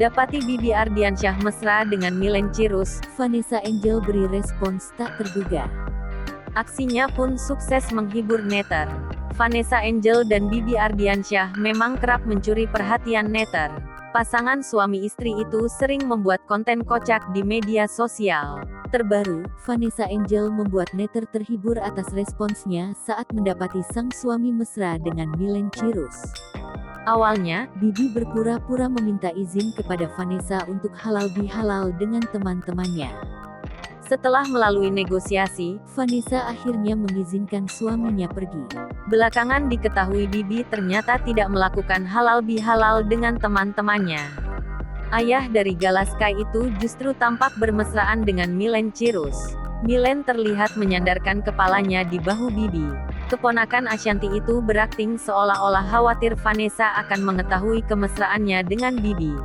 Dapati Bibi Ardiansyah mesra dengan Millen Cirus, Vanessa Angel beri respons tak terduga. Aksinya pun sukses menghibur netter. Vanessa Angel dan Bibi Ardiansyah memang kerap mencuri perhatian netter. Pasangan suami istri itu sering membuat konten kocak di media sosial. Terbaru, Vanessa Angel membuat netter terhibur atas responsnya saat mendapati sang suami mesra dengan Millen Cirus. Awalnya, Bibi berpura-pura meminta izin kepada Vanessa untuk halal bihalal dengan teman-temannya. setelah melalui negosiasi, Vanessa akhirnya mengizinkan suaminya pergi. belakangan diketahui Bibi ternyata tidak melakukan halal bihalal dengan teman-temannya. Ayah dari Galaskai itu justru tampak bermesraan dengan Millen Cirus. Millen terlihat menyandarkan kepalanya di bahu Bibi. Keponakan Ashanti itu berakting seolah-olah khawatir Vanessa akan mengetahui kemesraannya dengan Bibi.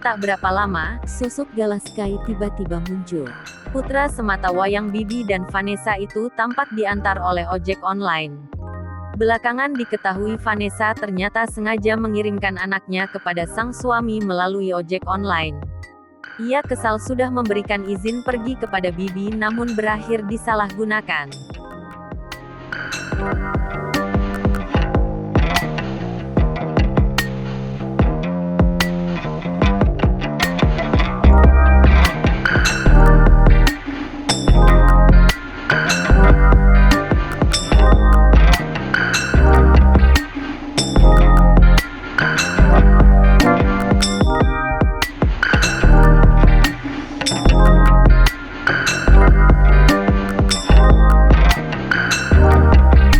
Tak berapa lama, Sosok Galaskai tiba-tiba muncul. putra semata wayang Bibi dan Vanessa itu tampak diantar oleh ojek online. Belakangan diketahui Vanessa ternyata sengaja mengirimkan anaknya kepada sang suami melalui ojek online. Ia kesal sudah memberikan izin pergi kepada Bibi namun berakhir disalahgunakan.